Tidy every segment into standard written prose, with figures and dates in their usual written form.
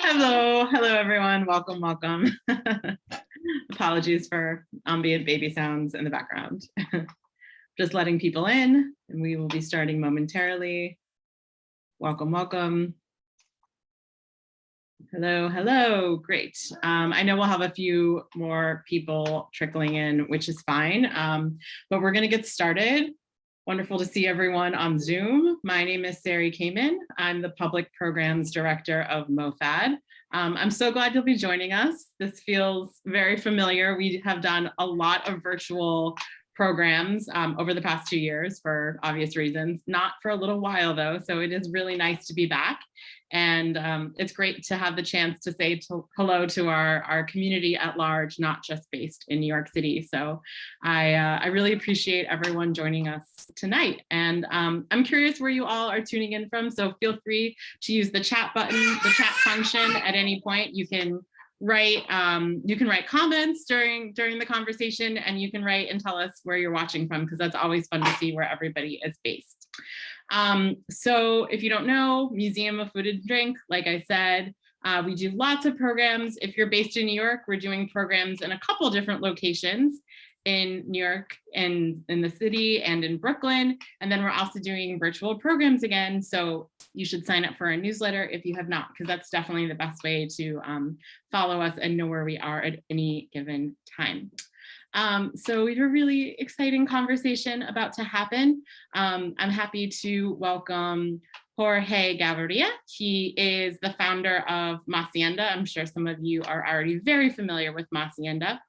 Hello everyone. Welcome. Apologies for ambient baby sounds in the background. Just letting people in, and we will be starting momentarily. Welcome. Hello, great. I know we'll have a few more people trickling in, which is fine, but we're gonna get started. Wonderful to see everyone on Zoom. My name is Sari Kamen. I'm the Public Programs Director of MOFAD. I'm so glad you'll be joining us. This feels very familiar. We have done a lot of virtual programs over the past 2 years for obvious reasons, not for a little while though, so it is really nice to be back. And it's great to have the chance to say hello to our community at large, not just based in New York City. So I really appreciate everyone joining us tonight. And I'm curious where you all are tuning in from, so feel free to use the chat button, the chat function at any point. You can write comments during the conversation, and you can write and tell us where you're watching from, because that's always fun to see where everybody is based. So if you don't know, Museum of Food and Drink, like I said, we do lots of programs. If you're based in New York, we're doing programs in a couple different locations in New York and in the city and in Brooklyn. And then we're also doing virtual programs again. So you should sign up for our newsletter if you have not, because that's definitely the best way to follow us and know where we are at any given time. So we have a really exciting conversation about to happen. I'm happy to welcome Jorge Gaviria. He is the founder of Masienda. I'm sure some of you are already very familiar with Masienda.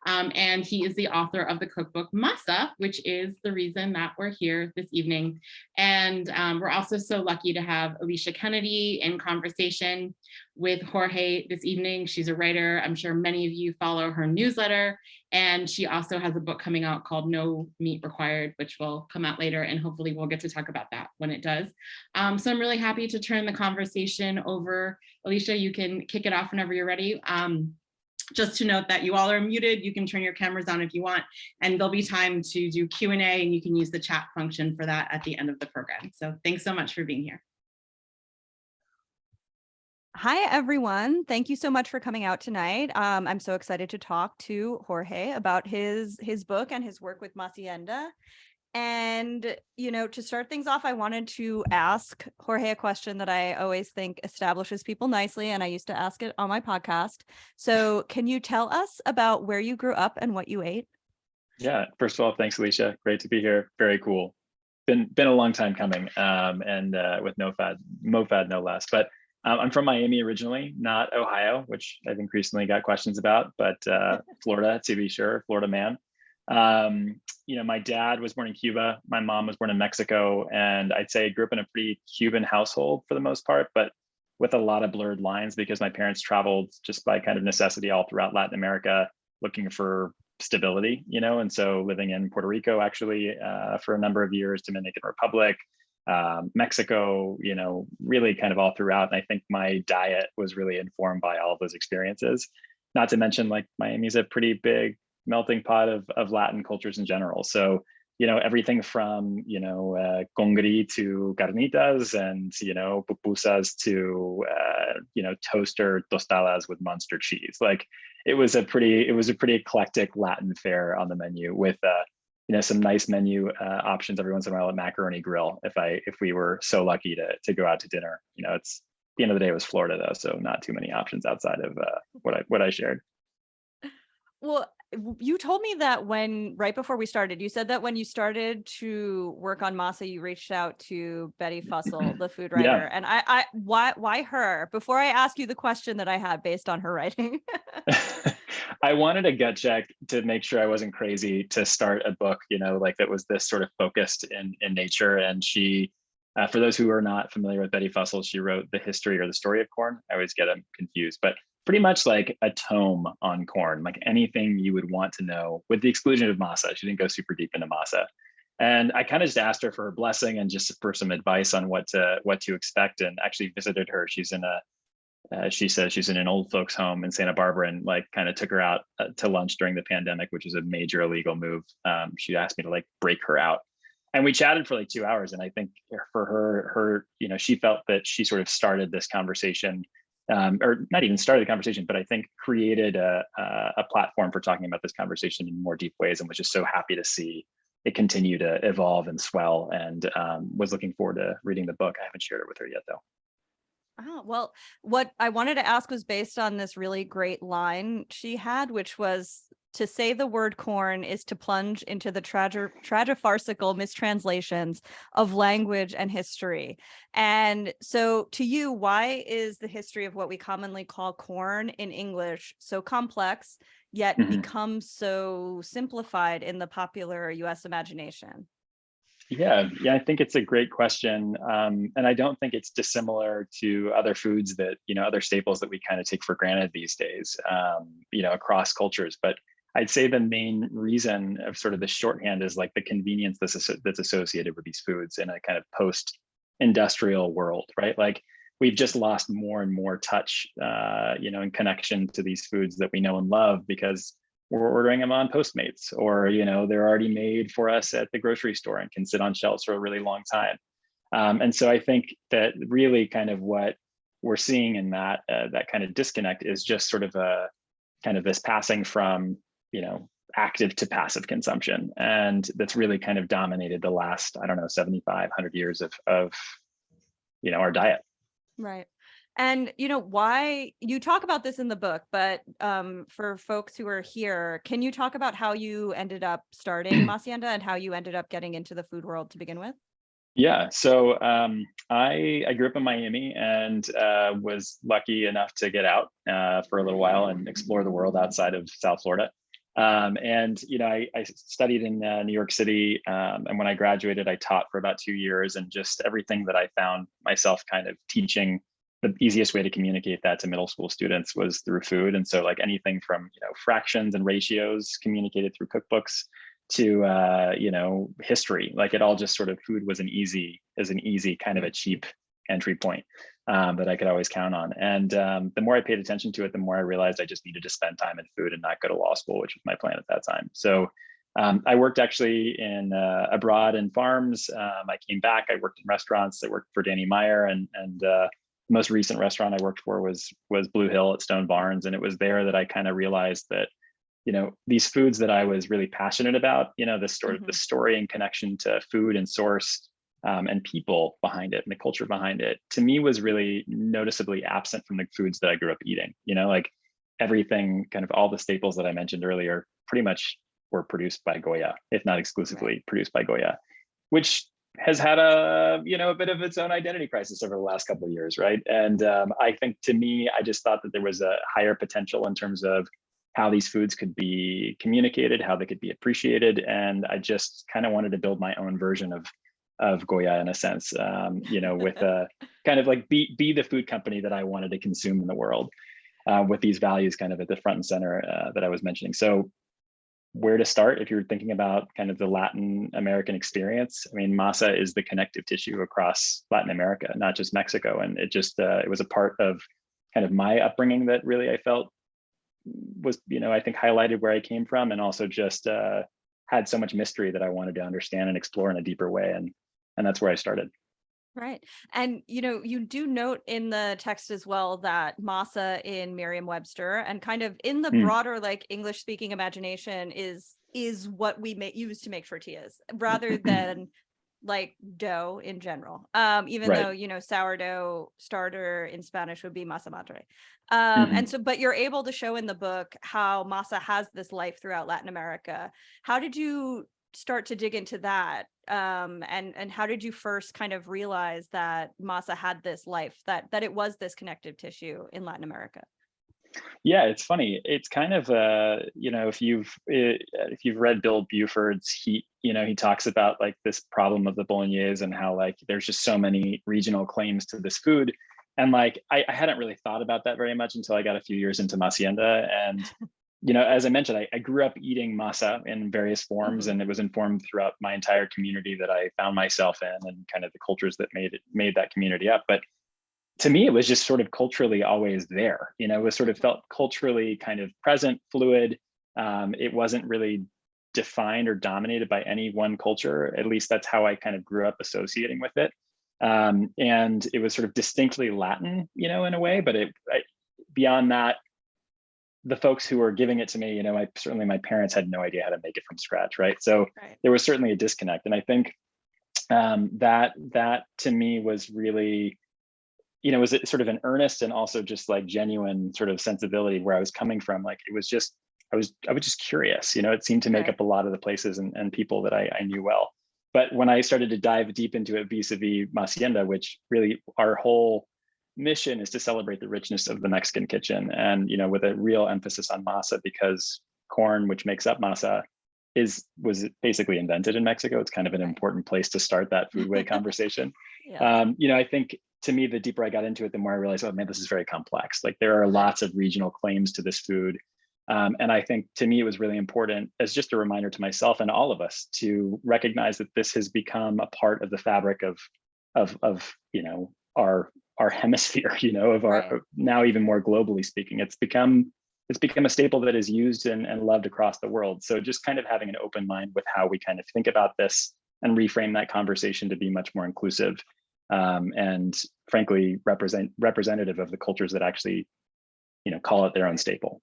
And he is the author of the cookbook Masa, which is the reason that we're here this evening. And we're also so lucky to have Alicia Kennedy in conversation with Jorge this evening. She's a writer. I'm sure many of you follow her newsletter. And she also has a book coming out called No Meat Required, which will come out later. And hopefully we'll get to talk about that when it does. So I'm really happy to turn the conversation over. Alicia, you can kick it off whenever you're ready. Just to note that you all are muted. You can turn your cameras on if you want, and there'll be time to do Q&A, and you can use the chat function for that at the end of the program. So thanks so much for being here. Hi, everyone. Thank you so much for coming out tonight. I'm so excited to talk to Jorge about his book and his work with Masienda. And, you know, to start things off, I wanted to ask Jorge a question that I always think establishes people nicely, and I used to ask it on my podcast. So can you tell us about where you grew up and what you ate? Yeah, first of all, thanks, Alicia. Great to be here. Very cool. Been a long time coming, and with MOFAD no less. But I'm from Miami originally, not Ohio, which I've increasingly got questions about, but Florida, to be sure, Florida man. You know, my dad was born in Cuba, my mom was born in Mexico, and I'd say I grew up in a pretty Cuban household for the most part, but with a lot of blurred lines because my parents traveled just by kind of necessity all throughout Latin America looking for stability, you know, and so living in Puerto Rico actually for a number of years, Dominican Republic, Mexico, you know, really kind of all throughout. And I think my diet was really informed by all of those experiences. Not to mention, like, Miami's a pretty big melting pot of Latin cultures in general. So, you know, everything from, you know, congri to carnitas and, you know, pupusas to, you know, toaster tostadas with Munster cheese. Like, it was a pretty eclectic Latin fare on the menu with, you know, some nice menu options every once in a while at Macaroni Grill. If we were so lucky to go out to dinner, you know, it's, at the end of the day, it was Florida though, so not too many options outside of what I shared. Well, you told me that right before we started, you said that when you started to work on Masa, you reached out to Betty Fussell, the food writer. Yeah. And why her? Before I ask you the question that I had based on her writing. I wanted a gut check to make sure I wasn't crazy to start a book, you know, like that was this sort of focused in nature. And she, for those who are not familiar with Betty Fussell, she wrote The History or the Story of Corn. I always get them confused, but pretty much like a tome on corn, like anything you would want to know, with the exclusion of masa. She didn't go super deep into masa. And I kind of just asked her for her blessing and just for some advice on what to expect, and actually visited her. She's in she says she's in an old folks home in Santa Barbara, and like kind of took her out to lunch during the pandemic, which was a major illegal move. She asked me to like break her out, and we chatted for like 2 hours. And I think for her, she felt that she sort of started this conversation, or not even started the conversation, but I think created a platform for talking about this conversation in more deep ways, and was just so happy to see it continue to evolve and swell, and was looking forward to reading the book. I haven't shared it with her yet, though. Oh, well, what I wanted to ask was based on this really great line she had, which was, to say the word corn is to plunge into the tragifarcical mistranslations of language and history. And so to you, why is the history of what we commonly call corn in English so complex, yet becomes so simplified in the popular US imagination? Yeah, I think it's a great question. And I don't think it's dissimilar to other foods that, other staples that we kind of take for granted these days, across cultures. But I'd say the main reason of sort of the shorthand is like the convenience that's associated with these foods in a kind of post-industrial world, right? Like we've just lost more and more touch, in connection to these foods that we know and love, because we're ordering them on Postmates, or they're already made for us at the grocery store and can sit on shelves for a really long time. And so I think that really kind of what we're seeing in that kind of disconnect is just sort of a kind of this passing from active to passive consumption, and that's really kind of dominated the last 75, 100 years of our diet. Right. And why you talk about this in the book, but for folks who are here, can you talk about how you ended up starting Masienda and how you ended up getting into the food world to begin with? Yeah, so I grew up in Miami, and was lucky enough to get out for a little while and explore the world outside of South Florida. I studied in New York City, and when I graduated, I taught for about 2 years, and just everything that I found myself kind of teaching, the easiest way to communicate that to middle school students was through food. And so like anything from, fractions and ratios communicated through cookbooks to, history, like it all just sort of, food was an easy kind of a cheap entry point that I could always count on. And the more I paid attention to it, the more I realized I just needed to spend time in food and not go to law school, which was my plan at that time. So I worked actually in abroad in farms. I came back, I worked in restaurants. I worked for Danny Meyer, and the most recent restaurant I worked for was Blue Hill at Stone Barns. And it was there that I kind of realized that, these foods that I was really passionate about, this sort of the story and connection to food and source, and people behind it and the culture behind it, to me was really noticeably absent from the foods that I grew up eating. Like everything, kind of all the staples that I mentioned earlier, pretty much were produced by Goya, if not exclusively produced by Goya, which has had a bit of its own identity crisis over the last couple of years, right? And I think, to me, I just thought that there was a higher potential in terms of how these foods could be communicated, how they could be appreciated, and I just kind of wanted to build my own version of Goya in a sense, with a kind of like be the food company that I wanted to consume in the world, with these values kind of at the front and center that I was mentioning. So where to start if you're thinking about kind of the Latin American experience? I mean, masa is the connective tissue across Latin America, not just Mexico. And it just, it was a part of kind of my upbringing that really I felt was, I think highlighted where I came from, and also just had so much mystery that I wanted to understand and explore in a deeper way. And that's where I started. Right. And, you do note in the text as well that masa in Merriam-Webster and kind of in the broader, like English speaking imagination is what we use to make tortillas rather than like dough in general. Even Right. though, sourdough starter in Spanish would be masa madre. And so, but you're able to show in the book how masa has this life throughout Latin America. How did you start to dig into that? And how did you first kind of realize that masa had this life, that it was this connective tissue in Latin America? Yeah, it's funny. It's kind of if you've read Bill Buford's, he talks about like this problem of the bolognese and how like there's just so many regional claims to this food. And like I hadn't really thought about that very much until I got a few years into Masienda. And as I mentioned, I grew up eating masa in various forms, and it was informed throughout my entire community that I found myself in, and kind of the cultures that made that community up. But to me, it was just sort of culturally always there. You know, it was sort of felt culturally kind of present, fluid. It wasn't really defined or dominated by any one culture. At least that's how I kind of grew up associating with it. And it was sort of distinctly Latin, you know, in a way, but beyond that, the folks who were giving it to me, you know, certainly my parents had no idea how to make it from scratch, right? So there was certainly a disconnect. And I think that to me was really, you know, was it sort of an earnest and also just like genuine sort of sensibility where I was coming from. Like it was just, I was just curious, you know, it seemed to make up a lot of the places and people that I knew well. But when I started to dive deep into it vis-a-vis Masienda, which really our whole mission is to celebrate the richness of the Mexican kitchen, and you know, with a real emphasis on masa, because corn, which makes up masa, was basically invented in Mexico. It's kind of an important place to start that foodway conversation. You know, I think to me, the deeper I got into it, the more I realized, oh man, this is very complex. Like there are lots of regional claims to this food. And I think to me, it was really important as just a reminder to myself and all of us to recognize that this has become a part of the fabric of you know, our hemisphere, you know, of our now even more globally speaking. It's become a staple that is used and loved across the world. So just kind of having an open mind with how we kind of think about this and reframe that conversation to be much more inclusive and frankly representative of the cultures that actually, you know, call it their own staple.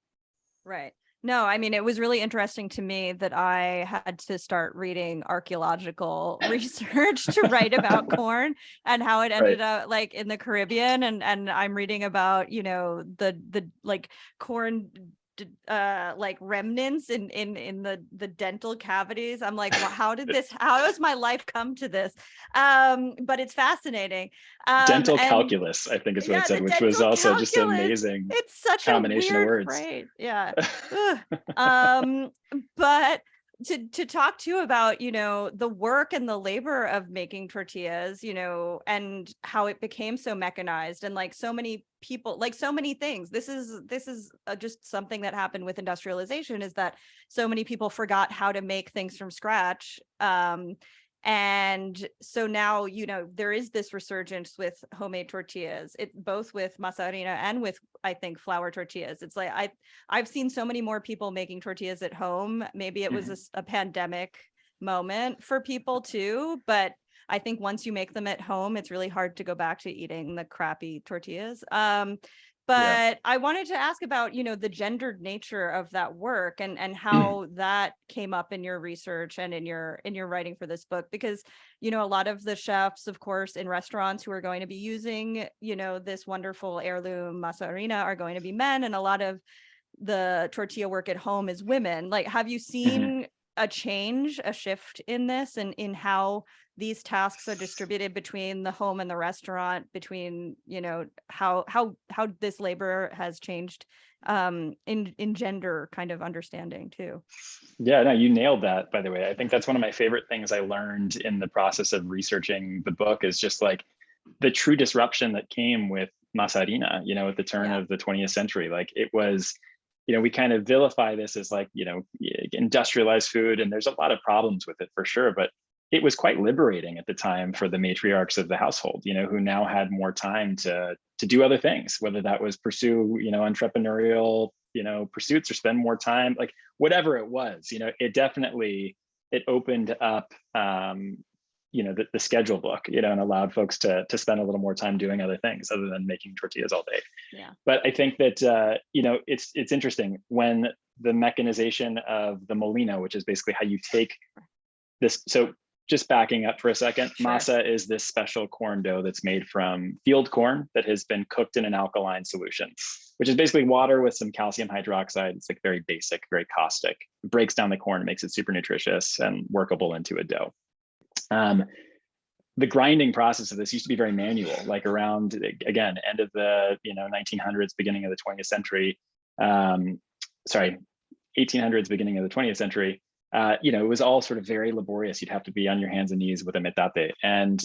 Right. No, I mean, it was really interesting to me that I had to start reading archaeological research to write about corn and how it ended up like in the Caribbean. And I'm reading about, you know, the like corn like remnants in the dental cavities. I'm like, well, how has my life come to this? But it's fascinating. Dental calculus, I think is what it said, which was also calculus. Just an amazing it's such combination a weird of words. Phrase. Yeah. But to talk to you about, you know, the work and the labor of making tortillas, you know, and how it became so mechanized and like so many people, like so many things. This is just something that happened with industrialization, is that so many people forgot how to make things from scratch. And so now, you know, there is this resurgence with homemade tortillas, both with masa harina and with, I think, flour tortillas. It's like I've seen so many more people making tortillas at home. Maybe it was a pandemic moment for people too, but I think once you make them at home, it's really hard to go back to eating the crappy tortillas. But I wanted to ask about, you know, the gendered nature of that work and how that came up in your research and in your writing for this book, because, you know, a lot of the chefs, of course, in restaurants who are going to be using, you know, this wonderful heirloom masa harina are going to be men, and a lot of the tortilla work at home is women. Like, have you seen a shift in this and in how these tasks are distributed between the home and the restaurant, between, you know, how this labor has changed in gender kind of understanding too? Yeah, no, you nailed that, by the way. I think that's one of my favorite things I learned in the process of researching the book, is just like the true disruption that came with masa harina, you know, at the turn of the 20th century. Like it was, you know, we kind of vilify this as like, you know, industrialized food, and there's a lot of problems with it for sure, but it was quite liberating at the time for the matriarchs of the household, you know, who now had more time to do other things, whether that was pursue, you know, entrepreneurial, you know, pursuits, or spend more time, like whatever it was, you know, it opened up, you know, the schedule book, you know, and allowed folks to spend a little more time doing other things other than making tortillas all day. Yeah. But I think that, you know, it's interesting when the mechanization of the molino, which is basically how you take this. So just backing up for a second, masa is this special corn dough that's made from field corn that has been cooked in an alkaline solution, which is basically water with some calcium hydroxide. It's like very basic, very caustic. It breaks down the corn, it makes it super nutritious and workable into a dough. The grinding process of this used to be very manual, like around, again, end of the 1900s, beginning of the 20th century, 1800s, beginning of the 20th century. It was all sort of very laborious. You'd have to be on your hands and knees with a metate. And,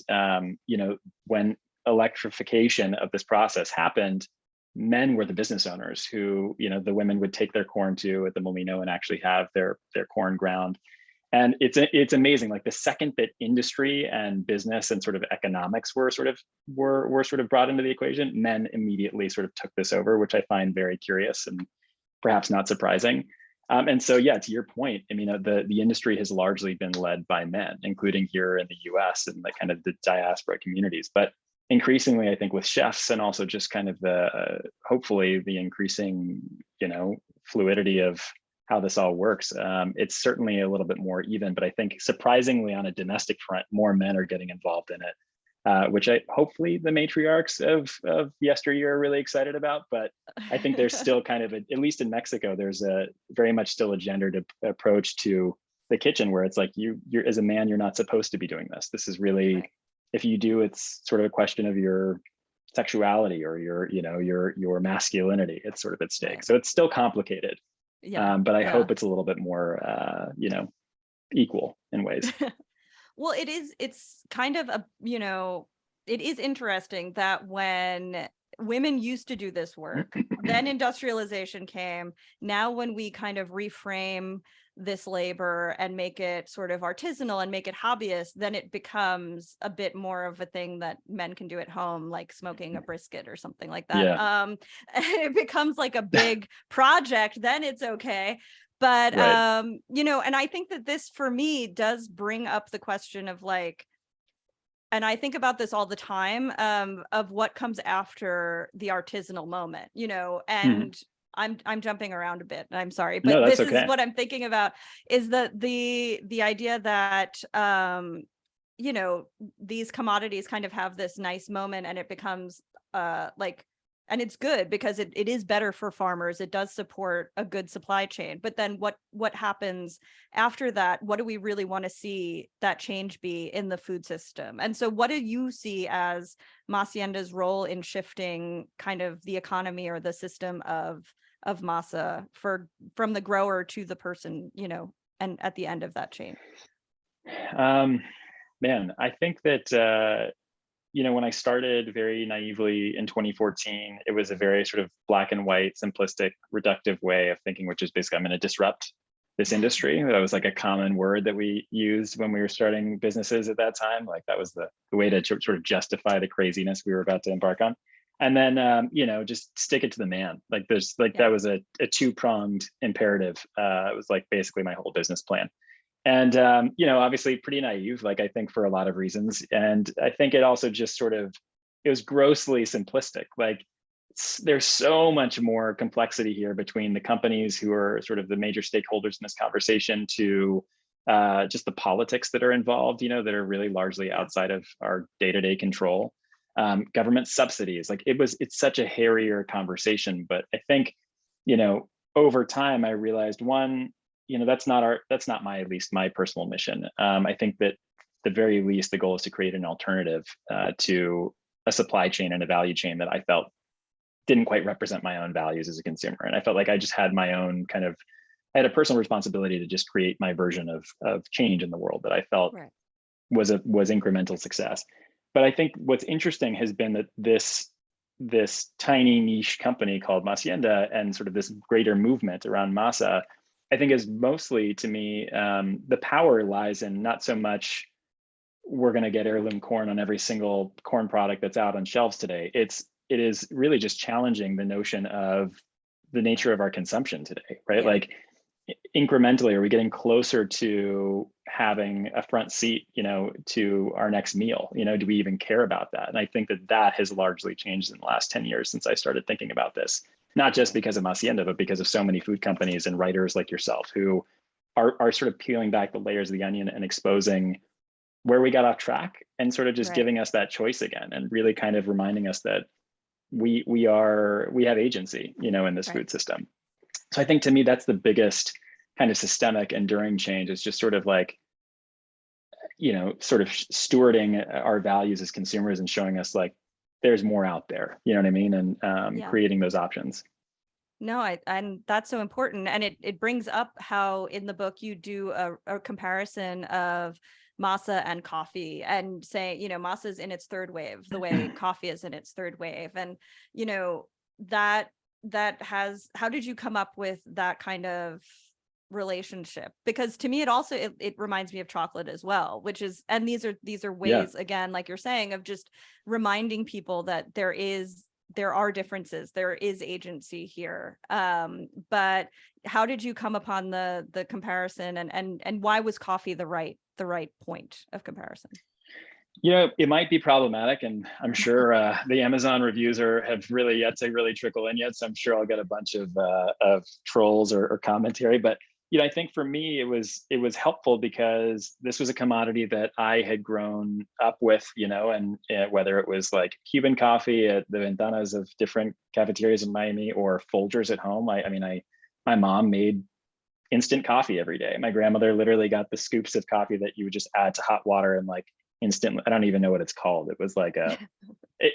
when electrification of this process happened, men were the business owners who, the women would take their corn to at the molino and actually have their corn ground. And it's amazing. Like the second that industry and business and sort of economics were sort of brought into the equation, men immediately sort of took this over, which I find very curious and perhaps not surprising. And so, yeah, to your point, I mean, the industry has largely been led by men, including here in the U.S. and the kind of the diaspora communities. But increasingly, I think with chefs and also just kind of the hopefully the increasing, fluidity of how this all works, it's certainly a little bit more even. But I think surprisingly, on a domestic front, more men are getting involved in it. Which hopefully the matriarchs of yesteryear are really excited about. But I think there's still kind of, at least in Mexico, there's a very much still a gendered approach to the kitchen, where it's like you're as a man, you're not supposed to be doing this. This is really, right. If you do, it's sort of a question of your sexuality or your masculinity. It's sort of at stake. Right. So it's still complicated. Yeah. But I hope it's a little bit more, equal in ways. Well, it's kind of it is interesting that when women used to do this work, then industrialization came. Now, when we kind of reframe this labor and make it sort of artisanal and make it hobbyist, then it becomes a bit more of a thing that men can do at home, like smoking a brisket or something like that. Yeah. It becomes like a big project, then it's okay. But, right. And I think that this, for me, does bring up the question of like, and I think about this all the time, of what comes after the artisanal moment, and I'm jumping around a bit, and I'm sorry, but this is what I'm thinking about, is that the idea that, these commodities kind of have this nice moment and it becomes and it's good because it is better for farmers. It does support a good supply chain. But then what happens after that? What do we really want to see that change be in the food system? And so what do you see as Masienda's role in shifting kind of the economy or the system of Masa from the grower to the person, and at the end of that chain? Man, I think that when I started very naively in 2014, it was a very sort of black and white, simplistic, reductive way of thinking, which is basically, I'm going to disrupt this industry. That was like a common word that we used when we were starting businesses at that time. Like that was the way to sort of justify the craziness we were about to embark on. And then, just stick it to the man. Like that was a two-pronged imperative. It was like basically my whole business plan. And, obviously pretty naive, like I think for a lot of reasons. And I think it also just it was grossly simplistic. Like there's so much more complexity here between the companies who are sort of the major stakeholders in this conversation to just the politics that are involved, that are really largely outside of our day-to-day control. Government subsidies, like it's such a hairier conversation. But I think, over time I realized that's not at least my personal mission. I think that the very least, the goal is to create an alternative to a supply chain and a value chain that I felt didn't quite represent my own values as a consumer. And I felt like I just had my own I had a personal responsibility to just create my version of change in the world that I felt was incremental success. But I think what's interesting has been that this tiny niche company called Masienda and sort of this greater movement around Masa, I think is mostly, to me, the power lies in not so much we're going to get heirloom corn on every single corn product that's out on shelves today. It is really just challenging the notion of the nature of our consumption today, right? Yeah. Like incrementally, are we getting closer to having a front seat, to our next meal? Do we even care about that? And I think that has largely changed in the last 10 years since I started thinking about this. Not just because of Masienda, but because of so many food companies and writers like yourself who are sort of peeling back the layers of the onion and exposing where we got off track and sort of just giving us that choice again and really kind of reminding us that we have agency, in this food system. So I think to me, that's the biggest kind of systemic enduring change. Is just sort of like, sort of stewarding our values as consumers and showing us like, there's more out there, you know what I mean? And creating those options. No, and that's so important. And it brings up how in the book you do a comparison of Masa and coffee and say, Masa is in its third wave, the way coffee is in its third wave. And, that has, how did you come up with that kind of relationship? Because to me, it also, it reminds me of chocolate as well, which is, and these are ways, again, like you're saying, of just reminding people that there are differences, there is agency here. But how did you come upon the comparison, and why was coffee the right point of comparison? You know, it might be problematic, and I'm sure the Amazon reviews have really yet to really trickle in yet. So I'm sure I'll get a bunch of trolls or commentary. But you know, I think for me, it was helpful because this was a commodity that I had grown up with. You know, and whether it was like Cuban coffee at the ventanas of different cafeterias in Miami or Folgers at home. My mom made instant coffee every day. My grandmother literally got the scoops of coffee that you would just add to hot water and like instant. I don't even know what it's called. It was like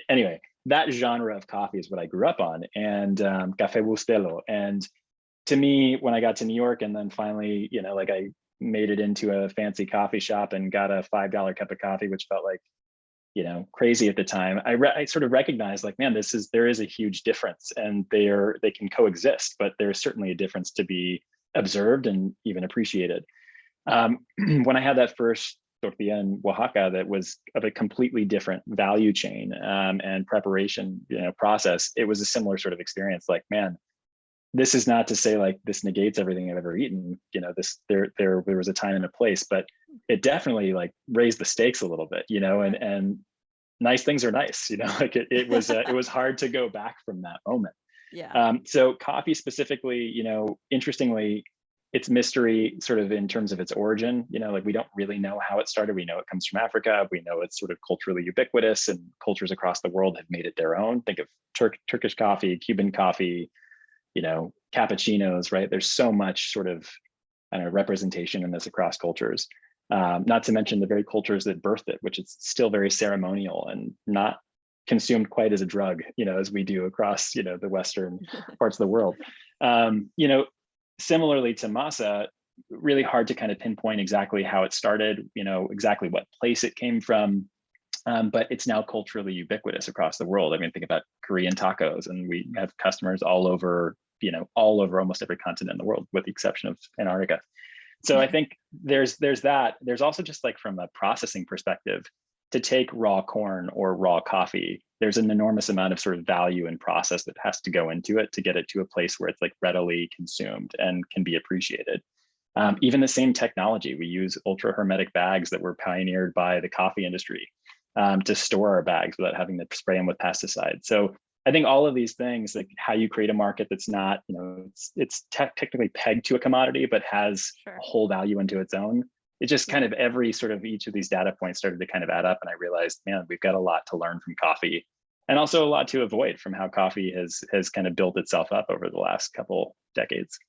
anyway, that genre of coffee is what I grew up on, and Café Bustelo. And to me, when I got to New York and then finally, you know, like I made it into a fancy coffee shop and got a $5 cup of coffee, which felt like, you know, crazy at the time. I sort of recognized like, man, there is a huge difference, and they can coexist, but there's certainly a difference to be observed and even appreciated. When I had that first tortilla in Oaxaca that was of a completely different value chain and preparation, you know, process, it was a similar sort of experience. Like, man, this is not to say like this negates everything I've ever eaten. You know, there was a time and a place, but it definitely like raised the stakes a little bit, you know, and nice things are nice, you know, like it was hard to go back from that moment. Yeah. So coffee specifically, you know, interestingly, it's mystery sort of in terms of its origin. You know, like we don't really know how it started. We know it comes from Africa. We know it's sort of culturally ubiquitous, and cultures across the world have made it their own. Think of Turkish coffee, Cuban coffee, you know, cappuccinos, right? There's so much sort of, I don't know, representation in this across cultures. Not to mention the very cultures that birthed it, which is still very ceremonial and not consumed quite as a drug, you know, as we do across, you know, the Western parts of the world. You know, similarly to Masa, really hard to kind of pinpoint exactly how it started, you know, exactly what place it came from. But it's now culturally ubiquitous across the world. I mean, think about Korean tacos, and we have customers all over, you know, all over almost every continent in the world, with the exception of Antarctica. So I think there's that. There's also just like from a processing perspective, to take raw corn or raw coffee, there's an enormous amount of sort of value and process that has to go into it to get it to a place where it's like readily consumed and can be appreciated. Even the same technology, we use ultra hermetic bags that were pioneered by the coffee industry to store our bags without having to spray them with pesticides. So I think all of these things, like how you create a market that's not, you know, it's technically pegged to a commodity, but has a whole value into its own. It just kind of every sort of each of these data points started to kind of add up, and I realized, man, we've got a lot to learn from coffee, and also a lot to avoid from how coffee has kind of built itself up over the last couple decades.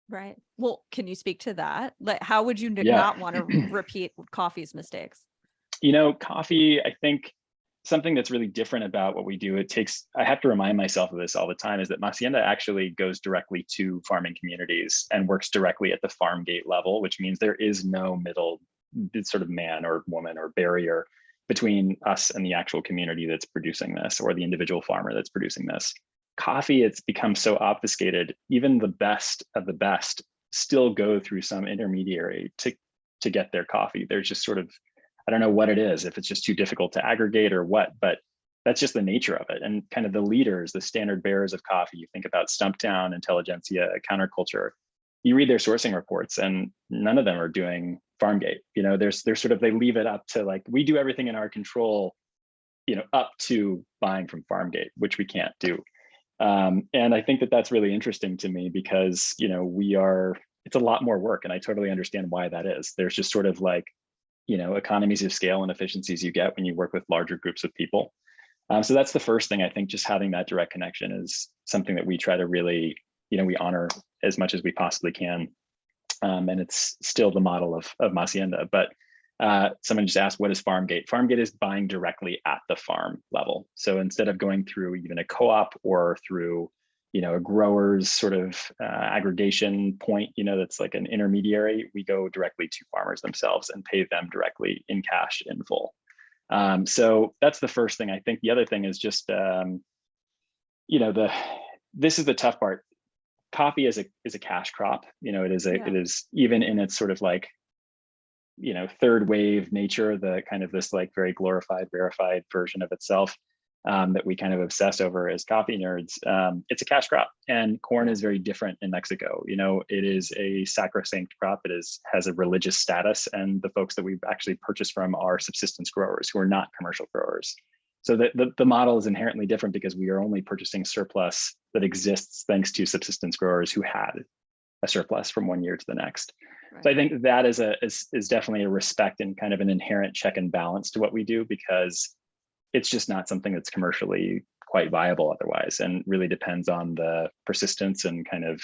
Right. Well, can you speak to that? Like, how would you not want to repeat coffee's mistakes? You know, coffee, I think something that's really different about what we do, I have to remind myself of this all the time, is that Masienda actually goes directly to farming communities and works directly at the farm gate level, which means there is no middle sort of man or woman or barrier between us and the actual community that's producing this, or the individual farmer that's producing this. Coffee, it's become so obfuscated. Even the best of the best still go through some intermediary to get their coffee. There's just sort of, I don't know what it is, if it's just too difficult to aggregate or what, but that's just the nature of it. And kind of the leaders, the standard bearers of coffee, you think about Stumptown, Intelligentsia, Counterculture, you read their sourcing reports and none of them are doing farm gate. You know, they're sort of, they leave it up to like, we do everything in our control, you know, up to buying from farm gate, which we can't do. And I think that that's really interesting to me because, you know, it's a lot more work, and I totally understand why that is. There's just sort of like, you know, economies of scale and efficiencies you get when you work with larger groups of people. So that's the first thing. I think just having that direct connection is something that we try to really, you know, we honor as much as we possibly can. And it's still the model of Masienda. But someone just asked, what is farm gate? Farm gate is buying directly at the farm level. So instead of going through even a co-op or through, you know, a grower's sort of aggregation point, you know, that's like an intermediary, we go directly to farmers themselves and pay them directly in cash in full. So that's the first thing. I think the other thing is just, you know, this is the tough part. coffee is a cash crop. It is even in its sort of like, third wave nature, the kind of this like very glorified, verified version of itself that we kind of obsess over as coffee nerds. It's a cash crop, and corn is very different in Mexico. It is a sacrosanct crop. Has a religious status, and the folks that we've actually purchased from are subsistence growers who are not commercial growers. So the model is inherently different because we are only purchasing surplus that exists thanks to subsistence growers who had a surplus from one year to the next. Right. So I think that is definitely a respect and kind of an inherent check and balance to what we do, because it's just not something that's commercially quite viable otherwise, and really depends on the persistence and kind of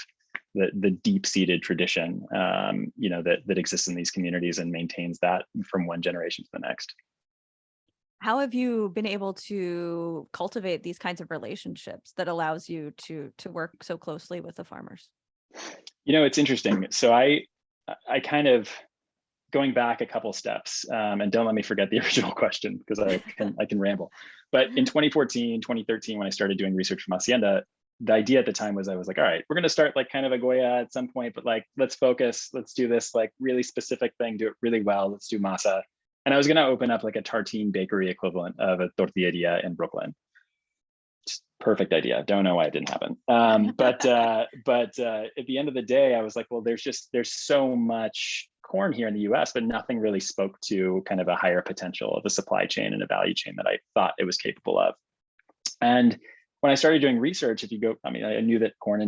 the deep-seated tradition that exists in these communities and maintains that from one generation to the next. How have you been able to cultivate these kinds of relationships that allows you to work so closely with the farmers? It's interesting. So I kind of, going back a couple steps, and don't let me forget the original question because I can ramble. But in 2014, 2013, when I started doing research for Masienda, the idea at the time was I was like, all right, we're going to start like kind of a Goya at some point, but like, let's focus, let's do this like really specific thing, do it really well. Let's do Masa. And I was going to open up like a tartine bakery equivalent of a tortilleria in Brooklyn. Just perfect idea. Don't know why it didn't happen. But at the end of the day, I was like, well, there's so much corn here in the US, but nothing really spoke to kind of a higher potential of a supply chain and a value chain that I thought it was capable of. And when I started doing research, I knew that corn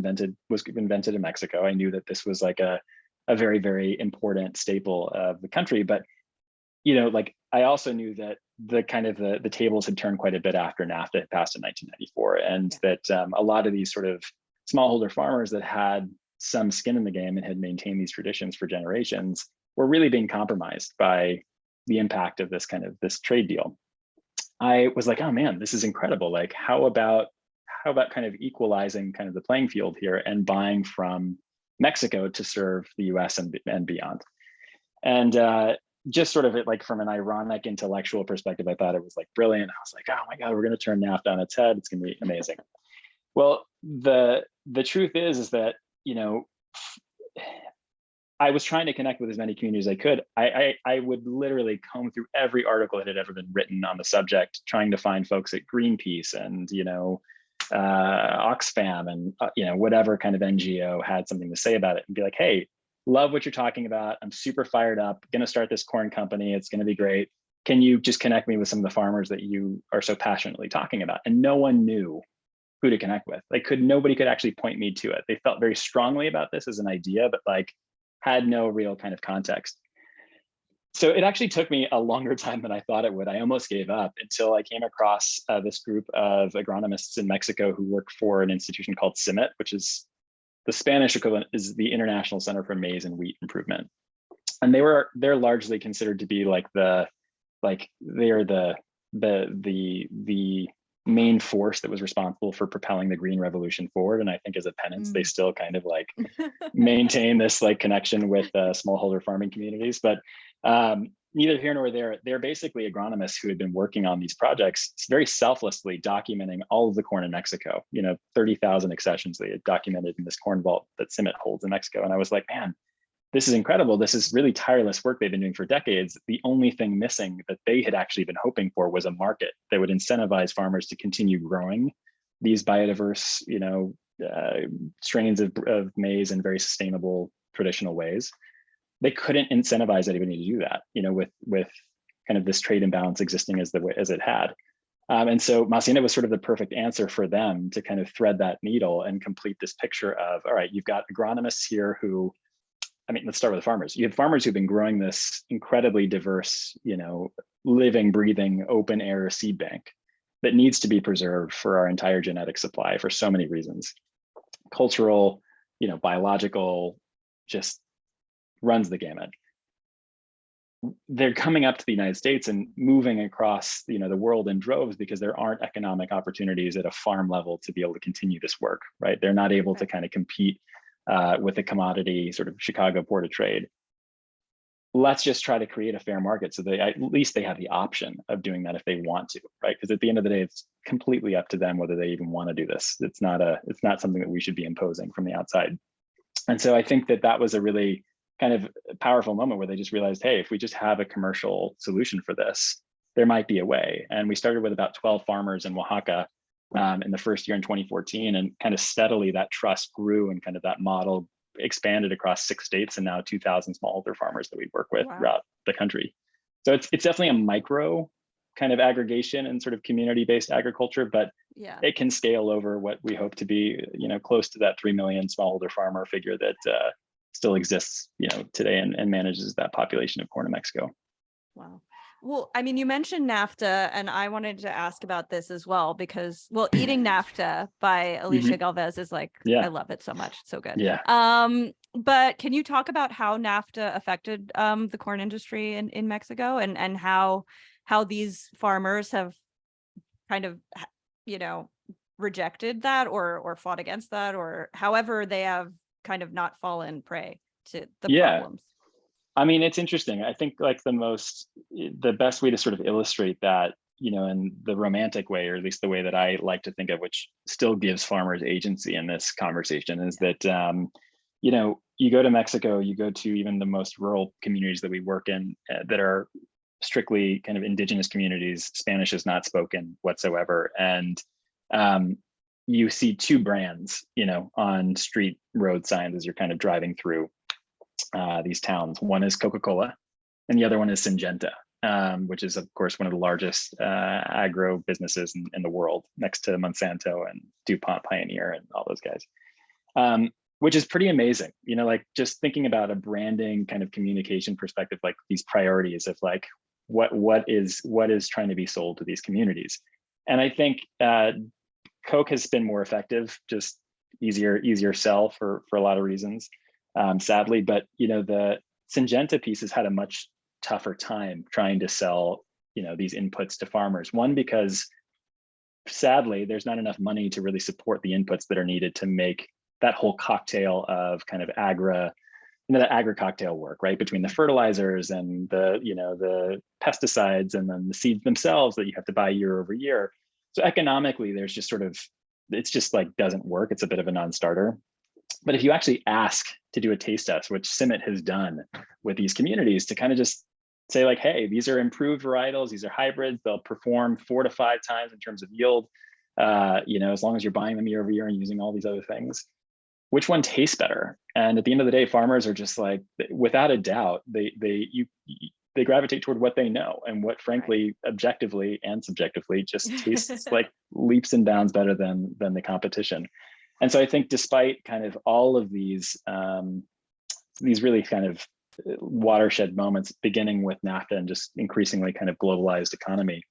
was invented in Mexico. I knew that this was like a very, very important staple of the country. But I also knew that the tables had turned quite a bit after NAFTA had passed in 1994, and that a lot of these sort of smallholder farmers that had some skin in the game and had maintained these traditions for generations were really being compromised by the impact of this trade deal. I was like, oh man, this is incredible. Like, how about kind of equalizing kind of the playing field here and buying from Mexico to serve the US and beyond? And just sort of like from an ironic intellectual perspective, I thought it was like brilliant. I was like, oh my God, we're going to turn NAFTA on its head. It's going to be amazing. Well, the truth is that, I was trying to connect with as many communities as I could. I would literally comb through every article that had ever been written on the subject, trying to find folks at Greenpeace and, Oxfam and, whatever kind of NGO had something to say about it, and be like, hey, love what you're talking about. I'm super fired up, going to start this corn company. It's going to be great. Can you just connect me with some of the farmers that you are so passionately talking about? And no one knew who to connect with. Nobody could actually point me to it. They felt very strongly about this as an idea, but had no real kind of context. So it actually took me a longer time than I thought it would. I almost gave up until I came across this group of agronomists in Mexico who work for an institution called CIMMYT, which is the Spanish equivalent is the International Center for Maize and Wheat Improvement. And they're largely considered to be the main force that was responsible for propelling the Green Revolution forward. And I think as a penance, they still kind of maintain this connection with smallholder farming communities. But neither here nor there, they're basically agronomists who had been working on these projects, very selflessly documenting all of the corn in Mexico, 30,000 accessions they had documented in this corn vault that CIMMYT holds in Mexico. And I was like, man, this is incredible. This is really tireless work they've been doing for decades. The only thing missing that they had actually been hoping for was a market that would incentivize farmers to continue growing these biodiverse, strains of maize in very sustainable, traditional ways. They couldn't incentivize anybody to do that, with kind of this trade imbalance existing as it had. And so Masienda was sort of the perfect answer for them to kind of thread that needle and complete this picture of, all right, you've got agronomists here who, let's start with the farmers. You have farmers who've been growing this incredibly diverse, living, breathing, open air seed bank that needs to be preserved for our entire genetic supply for so many reasons. Cultural, biological, just runs the gamut. They're coming up to the United States and moving across, the world in droves because there aren't economic opportunities at a farm level to be able to continue this work, right? They're not able to kind of compete with the commodity sort of Chicago Board of Trade. let's just try to create a fair market so they at least they have the option of doing that if they want to, right? Because at the end of the day, it's completely up to them whether they even want to do this. It's not something that we should be imposing from the outside. And so I think that was a really kind of powerful moment where they just realized, hey, if we just have a commercial solution for this, there might be a way. And we started with about 12 farmers in Oaxaca in the first year in 2014, and kind of steadily that trust grew and kind of that model expanded across 6 states and now 2,000 smallholder farmers that we work with throughout the country. So it's definitely a micro kind of aggregation and sort of community-based agriculture, but it can scale over what we hope to be, close to that 3 million smallholder farmer figure that still exists, today and manages that population of corn in Mexico. Wow. Well, I mean, you mentioned NAFTA, and I wanted to ask about this as well because, well, Eating NAFTA by Alicia Galvez is like, I love it so much. It's so good. Yeah. But can you talk about how NAFTA affected the corn industry in Mexico and how these farmers have kind of, rejected that or fought against that, or however they have kind of not fallen prey to the problems? I mean, it's interesting. I think like the best way to sort of illustrate that, in the romantic way, or at least the way that I like to think of, which still gives farmers agency in this conversation, is that, you go to Mexico, you go to even the most rural communities that we work in that are strictly kind of indigenous communities, Spanish is not spoken whatsoever. And you see 2 brands, on street road signs as you're kind of driving through these towns. One is Coca-Cola and the other one is Syngenta, which is of course one of the largest agro businesses in the world, next to Monsanto and DuPont Pioneer and all those guys, which is pretty amazing. Like just thinking about a branding kind of communication perspective, like these priorities of like what is trying to be sold to these communities. And I think Coke has been more effective, just easier sell for a lot of reasons. Sadly, but the Syngenta piece has had a much tougher time trying to sell, these inputs to farmers. One, because sadly, there's not enough money to really support the inputs that are needed to make that whole cocktail of kind of that agri-cocktail work, right? Between the fertilizers and the pesticides and then the seeds themselves that you have to buy year over year. So economically, there's just it's just like doesn't work. It's a bit of a non-starter. But if you actually ask to do a taste test, which CIMMYT has done with these communities, to kind of just say like, hey, these are improved varietals, these are hybrids, they'll perform 4 to 5 times in terms of yield, as long as you're buying them year over year and using all these other things, which one tastes better? And at the end of the day, farmers are just like, without a doubt, they gravitate toward what they know and what, frankly, objectively and subjectively just tastes like leaps and bounds better than the competition. And so I think despite kind of all of these really kind of watershed moments, beginning with NAFTA and just increasingly kind of globalized economy,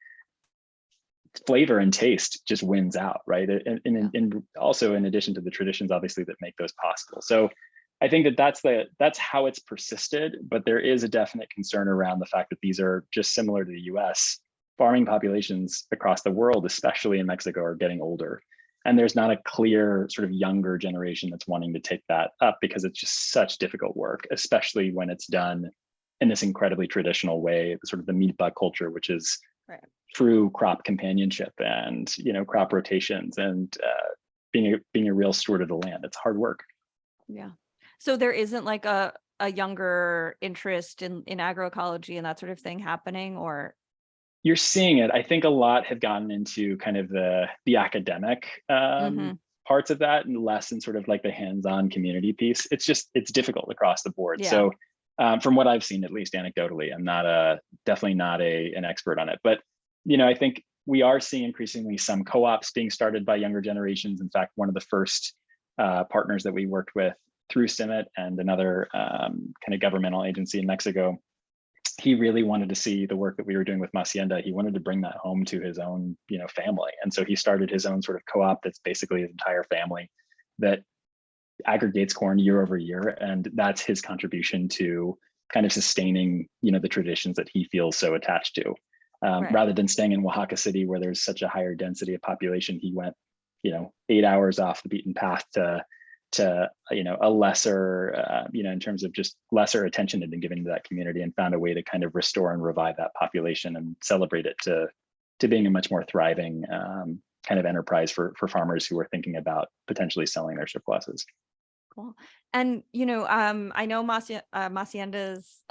flavor and taste just wins out, right? And also in addition to the traditions, obviously, that make those possible. So I think that's how it's persisted, but there is a definite concern around the fact that these are just similar to the US. Farming populations across the world, especially in Mexico, are getting older. And there's not a clear sort of younger generation that's wanting to take that up because it's just such difficult work, especially when it's done in this incredibly traditional way, sort of the meat buck culture, which is through crop companionship and crop rotations and being a real steward of the land. It's hard work. Yeah. So there isn't like a younger interest in agroecology and that sort of thing happening, or? You're seeing it. I think a lot have gotten into kind of the academic parts of that and less in sort of like the hands-on community piece. It's difficult across the board. Yeah. So from what I've seen, at least anecdotally, I'm definitely not an expert on it, but I think we are seeing increasingly some co-ops being started by younger generations. In fact, one of the first partners that we worked with through CIMMYT and another kind of governmental agency in Mexico, he really wanted to see the work that we were doing with Masienda. He wanted to bring that home to his own, family. And so he started his own sort of co-op that's basically his entire family that aggregates corn year over year. And that's his contribution to kind of sustaining, the traditions that he feels so attached to. Rather than staying in Oaxaca City, where there's such a higher density of population, he went, 8 hours off the beaten path to to, a lesser, in terms of just lesser attention had been given to that community, and found a way to kind of restore and revive that population and celebrate it to being a much more thriving kind of enterprise for farmers who are thinking about potentially selling their surpluses. Cool. And I know Masienda's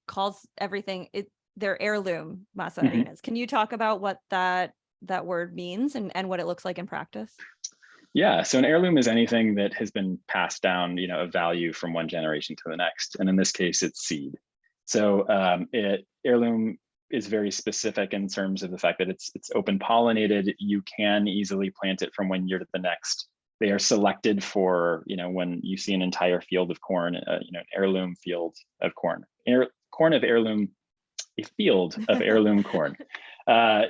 calls everything their heirloom masarinas. Can you talk about what that word means and what it looks like in practice? Yeah, so an heirloom is anything that has been passed down, a value from one generation to the next, and in this case, it's seed. So heirloom is very specific in terms of the fact that it's open pollinated. You can easily plant it from one year to the next. They are selected for, when you see an entire field of corn, an heirloom field of corn, corn of heirloom, a field of heirloom corn.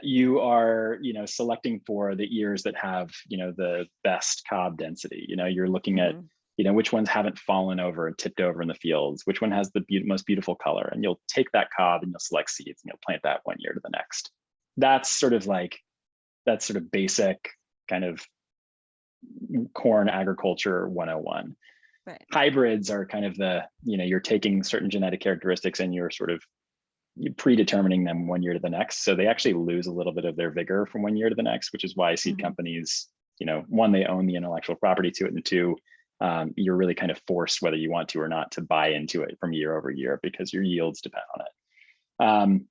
You are, selecting for the ears that have, the best cob density. You're looking at, which ones haven't fallen over and tipped over in the fields, which one has the most beautiful color, and you'll take that cob and you'll select seeds and you'll plant that one year to the next. That's sort of basic kind of corn agriculture 101. Right. Hybrids are kind of you're taking certain genetic characteristics and you're sort of predetermining them one year to the next. So they actually lose a little bit of their vigor from one year to the next, which is why seed companies, one, they own the intellectual property to it, and two, you're really kind of forced, whether you want to or not, to buy into it from year over year because your yields depend on it.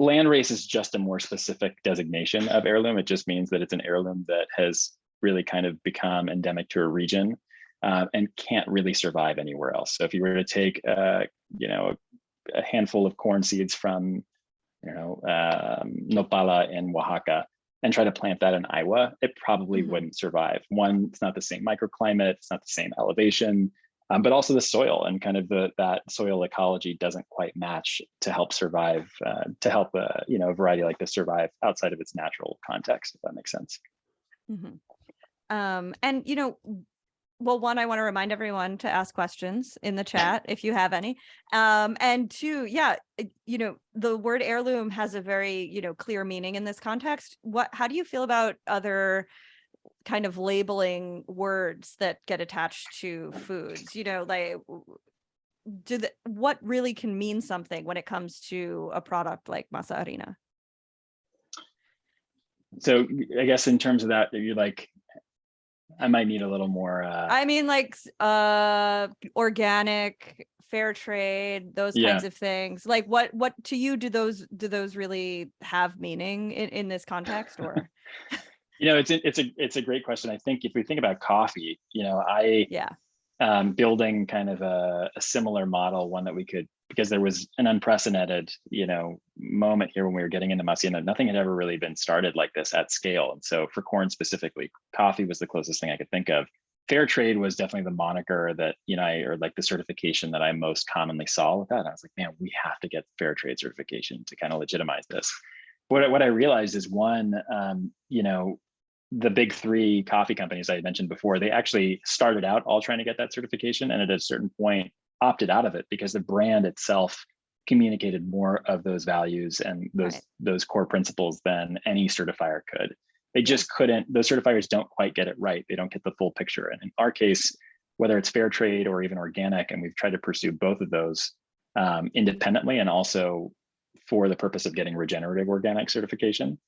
Landrace is just a more specific designation of heirloom. It just means that it's an heirloom that has really kind of become endemic to a region and can't really survive anywhere else. So if you were to take, a handful of corn seeds from, Nopala in Oaxaca and try to plant that in Iowa, it probably wouldn't survive. One, it's not the same microclimate, it's not the same elevation, but also the soil and kind of that soil ecology doesn't quite match to help survive, to help a variety like this survive outside of its natural context, if that makes sense. And well, one, I want to remind everyone to ask questions in the chat if you have any. And two, the word heirloom has a very, clear meaning in this context. How do you feel about other kind of labeling words that get attached to foods? What really can mean something when it comes to a product like masa harina? So I guess in terms of that, you're like, I might need a little more. I mean, like organic, fair trade, those kinds of things. Like, what to you do those really have meaning in this context? Or it's a great question. I think if we think about coffee, building kind of a similar model, one that we could, because there was an unprecedented, moment here when we were getting into Masienda. Nothing had ever really been started like this at scale. And so for corn specifically, coffee was the closest thing I could think of. Fair trade was definitely the moniker that, or like the certification that I most commonly saw with that. And I was like, man, we have to get fair trade certification to kind of legitimize this. What I realized is one, the big three coffee companies I had mentioned before, they actually started out all trying to get that certification, and at a certain point opted out of it because the brand itself communicated more of those values and those core principles than any certifier could. They just couldn't, those certifiers don't quite get it right. They don't get the full picture. And in our case, whether it's fair trade or even organic, and we've tried to pursue both of those independently and also for the purpose of getting regenerative organic certification,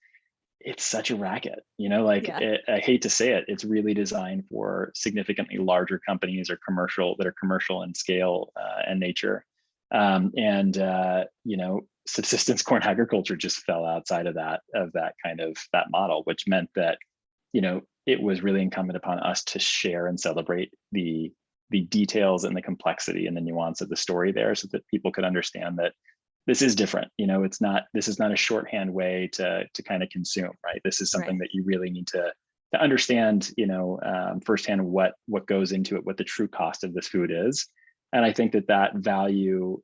it's such a racket, I hate to say it, it's really designed for significantly larger companies or that are commercial in scale and nature. Subsistence corn agriculture just fell outside of that model, which meant that, it was really incumbent upon us to share and celebrate the details and the complexity and the nuance of the story there so that people could understand that this is different. This is not a shorthand way to kind of consume, right? This is something that you really need to understand, firsthand what goes into it, what the true cost of this food is. And I think that value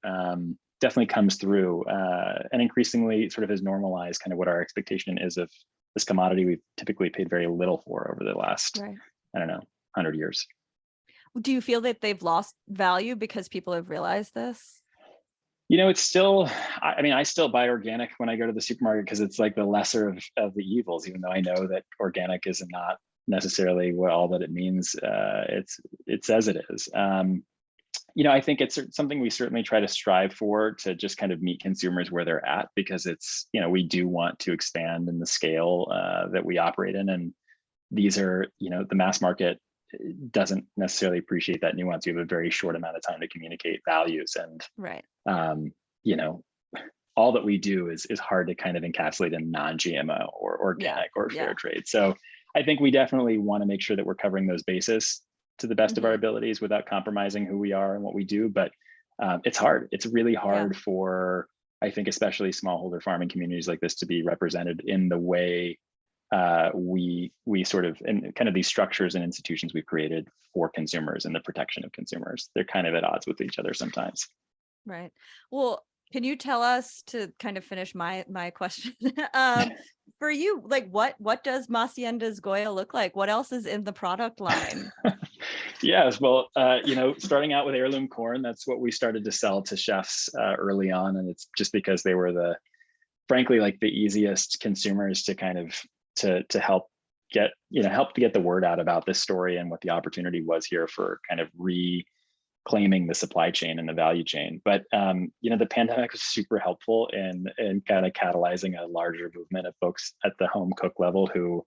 definitely comes through and increasingly sort of has normalized kind of what our expectation is of this commodity we've typically paid very little for over the last, 100 years. Do you feel that they've lost value because people have realized this? It's still, I still buy organic when I go to the supermarket because it's like the lesser of the evils, even though I know that organic is not necessarily what all that it means. It says it is. I think it's something we certainly try to strive for, to just kind of meet consumers where they're at, because it's, we do want to expand in the scale that we operate in. And these are, the mass market doesn't necessarily appreciate that nuance. You have a very short amount of time to communicate values. And, Right. all that we do is hard to kind of encapsulate in non-GMO or organic or fair trade. So I think we definitely want to make sure that we're covering those bases to the best of our abilities without compromising who we are and what we do. But it's hard. It's really hard for, I think, especially smallholder farming communities like this to be represented in the way we sort of, in kind of these structures and institutions we've created for consumers and the protection of consumers. They're kind of at odds with each other sometimes. Right. Well, can you tell us, to kind of finish my question, for you, like what does Masienda's Goya look like? What else is in the product line? Yes, well, starting out with heirloom corn, that's what we started to sell to chefs early on, and it's just because they were frankly, like the easiest consumers to kind of to help get the word out about this story and what the opportunity was here for kind of reclaiming the supply chain and the value chain. But the pandemic was super helpful in kind of catalyzing a larger movement of folks at the home cook level who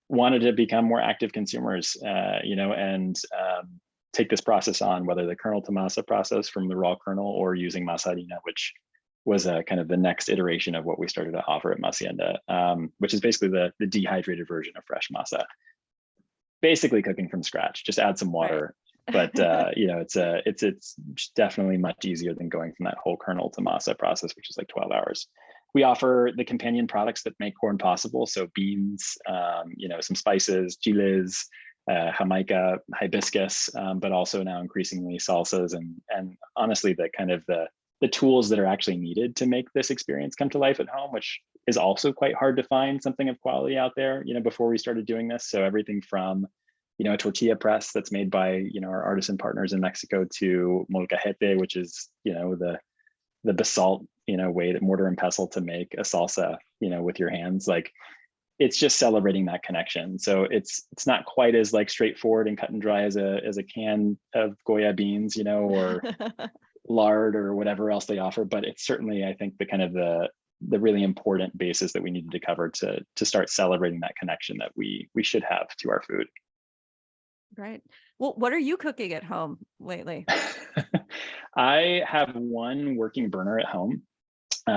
wanted to become more active consumers, and take this process on, whether the kernel to masa process from the raw kernel or using masa harina, which was kind of the next iteration of what we started to offer at Masienda, which is basically the dehydrated version of fresh masa. Basically cooking from scratch, just add some water. Right. But it's definitely much easier than going from that whole kernel to masa process, which is like 12 hours. We offer the companion products that make corn possible. So beans, some spices, chiles, jamaica, hibiscus, but also now increasingly salsas and honestly, the kind of the tools that are actually needed to make this experience come to life at home, which is also quite hard to find something of quality out there, before we started doing this. So everything from, a tortilla press that's made by, our artisan partners in Mexico, to molcajete, which is, the basalt, way that mortar and pestle to make a salsa, with your hands. Like, it's just celebrating that connection. So it's not quite as like straightforward and cut and dry as a can of Goya beans, or lard or whatever else they offer. But it's certainly, I think, the kind of the really important basis that we needed to cover to start celebrating that connection that we should have to our food. Right. Well, what are you cooking at home lately? I have one working burner at home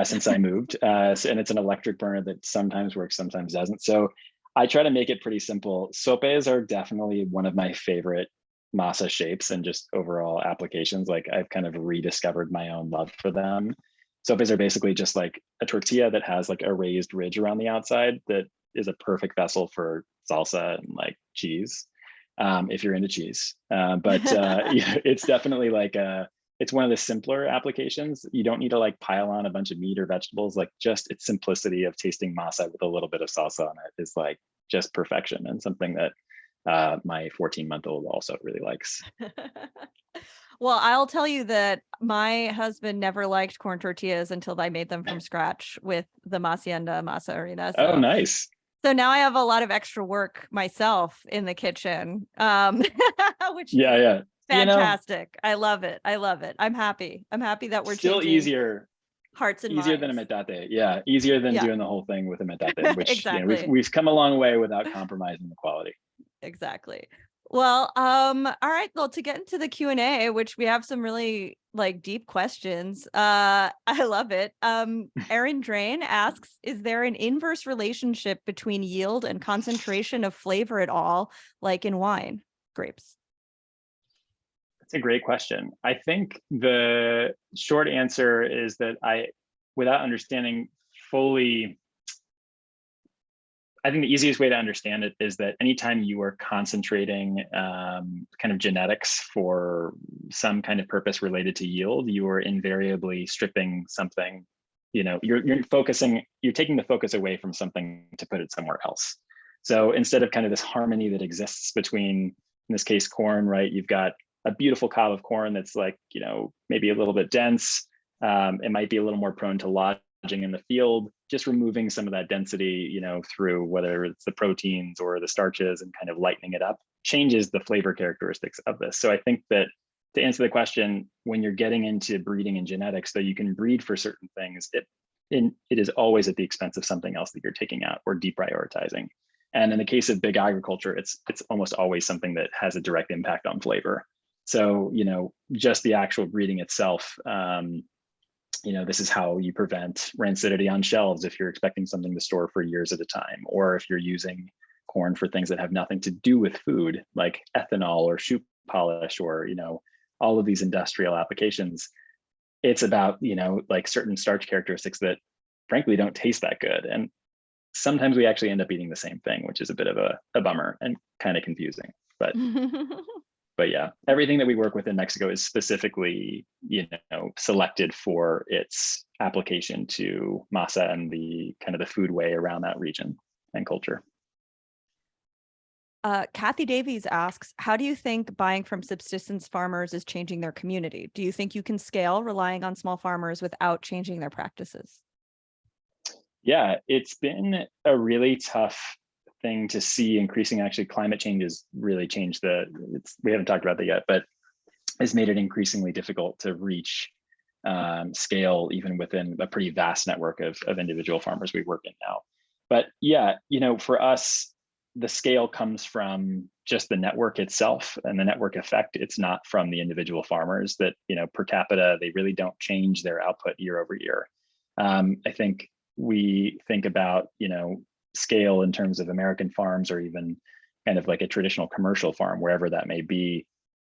since I moved, and it's an electric burner that sometimes works, sometimes doesn't. So I try to make it pretty simple. Sopes are definitely one of my favorite masa shapes and just overall applications. Like, I've kind of rediscovered my own love for them. Sopes are basically just like a tortilla that has like a raised ridge around the outside that is a perfect vessel for salsa and like cheese, if you're into cheese. But it's definitely like it's one of the simpler applications. You don't need to like pile on a bunch of meat or vegetables. Like, just its simplicity of tasting masa with a little bit of salsa on it is like just perfection, and something that my 14-month-old also really likes. Well, I'll tell you that my husband never liked corn tortillas until I made them from scratch with the Masienda Masa harina. Oh, nice. So now I have a lot of extra work myself in the kitchen, which is fantastic. I love it. I'm happy that we're still easier hearts and easier minds. than a metate. Yeah, easier than doing the whole thing with a metate, which exactly. we've come a long way without compromising the quality. Exactly. Well, all right. Well, to get into the Q&A, which we have some really like deep questions. I love it. Erin Drain asks, is there an inverse relationship between yield and concentration of flavor at all, like in wine, grapes? That's a great question. I think the short answer is that without understanding fully, I think the easiest way to understand it is that anytime you are concentrating kind of genetics for some kind of purpose related to yield, you are invariably stripping something. You're taking the focus away from something to put it somewhere else. So instead of kind of this harmony that exists between, in this case, corn, right? You've got a beautiful cob of corn that's like, maybe a little bit dense. It might be a little more prone to lodging in the field. just removing some of that density, through whether it's the proteins or the starches and kind of lightening it up changes the flavor characteristics of this. So I think that to answer the question, when you're getting into breeding and genetics, though you can breed for certain things, it is always at the expense of something else that you're taking out or deprioritizing. And in the case of big agriculture, it's almost always something that has a direct impact on flavor. So, just the actual breeding itself, this is how you prevent rancidity on shelves if you're expecting something to store for years at a time, or if you're using corn for things that have nothing to do with food, like ethanol or shoe polish, or, all of these industrial applications. It's about, like certain starch characteristics that frankly don't taste that good. And sometimes we actually end up eating the same thing, which is a bit of a bummer and kind of confusing. But yeah, everything that we work with in Mexico is specifically, selected for its application to Masa and the kind of the food way around that region and culture. Kathy Davies asks, how do you think buying from subsistence farmers is changing their community? Do you think you can scale relying on small farmers without changing their practices? Yeah, it's been a really tough thing to see increasing. Actually, climate change has really changed we haven't talked about that yet, but has made it increasingly difficult to reach scale even within a pretty vast network of individual farmers we work in now. But yeah, for us, the scale comes from just the network itself and the network effect. It's not from the individual farmers that, per capita, they really don't change their output year over year. I think we think about, scale in terms of American farms, or even kind of like a traditional commercial farm, wherever that may be.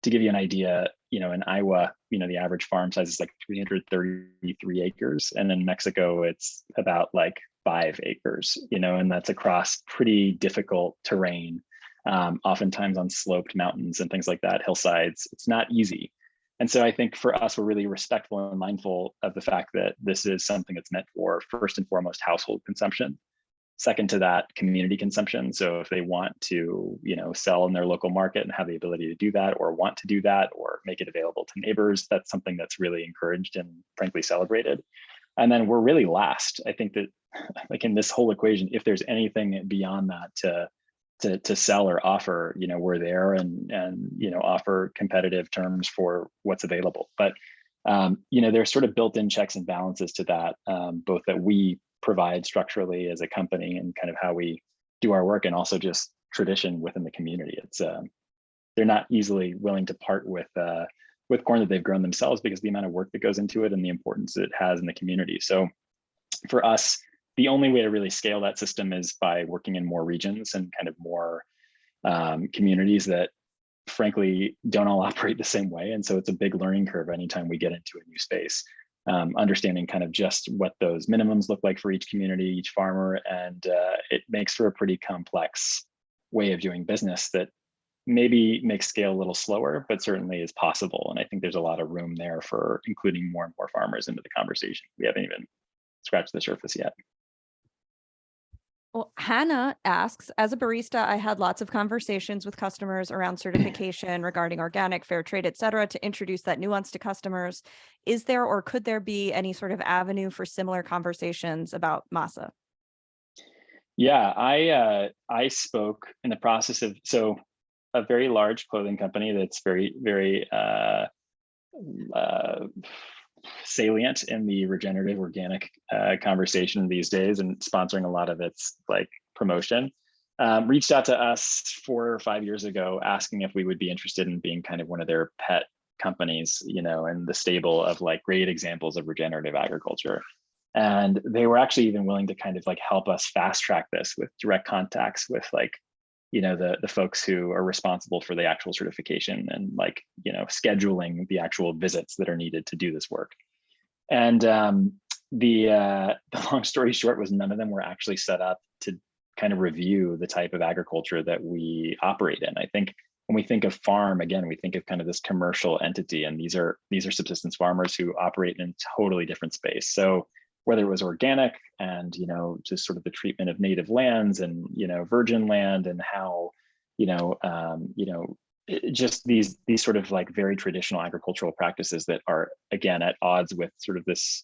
To give you an idea, in Iowa, the average farm size is like 333 acres. And in Mexico, it's about like 5 acres, and that's across pretty difficult terrain, oftentimes on sloped mountains and things like that, hillsides. It's not easy. And so I think for us, we're really respectful and mindful of the fact that this is something that's meant for, first and foremost, household consumption. Second to that, community consumption. So if they want to, sell in their local market and have the ability to do that, or want to do that, or make it available to neighbors, that's something that's really encouraged and frankly celebrated. And then we're really last. I think that, like in this whole equation, if there's anything beyond that to sell or offer, we're there and offer competitive terms for what's available. But there's sort of built-in checks and balances to that, both that we provide structurally as a company and kind of how we do our work, and also just tradition within the community. It's they're not easily willing to part with corn that they've grown themselves, because the amount of work that goes into it and the importance it has in the community. So for us, the only way to really scale that system is by working in more regions and kind of more communities that frankly don't all operate the same way. And so it's a big learning curve anytime we get into a new space, understanding kind of just what those minimums look like for each community, each farmer. And it makes for a pretty complex way of doing business that maybe makes scale a little slower, but certainly is possible. And I think there's a lot of room there for including more and more farmers into the conversation. We haven't even scratched the surface yet. Well, Hannah asks, as a barista, I had lots of conversations with customers around certification regarding organic, fair trade, et cetera, to introduce that nuance to customers. Is there, or could there be, any sort of avenue for similar conversations about Masa? Yeah, I spoke in the process of, so a very large clothing company that's very, very salient in the regenerative organic conversation these days, and sponsoring a lot of its like promotion, reached out to us 4 or 5 years ago asking if we would be interested in being kind of one of their pet companies, in the stable of like great examples of regenerative agriculture. And they were actually even willing to kind of like help us fast track this with direct contacts with like, the folks who are responsible for the actual certification and like, scheduling the actual visits that are needed to do this work. And the long story short was none of them were actually set up to kind of review the type of agriculture that we operate in. I think when we think of farm, again, we think of kind of this commercial entity, and these are subsistence farmers who operate in a totally different space. So whether it was organic and, just sort of the treatment of native lands and, virgin land, and how, just these sort of like very traditional agricultural practices that are, again, at odds with sort of this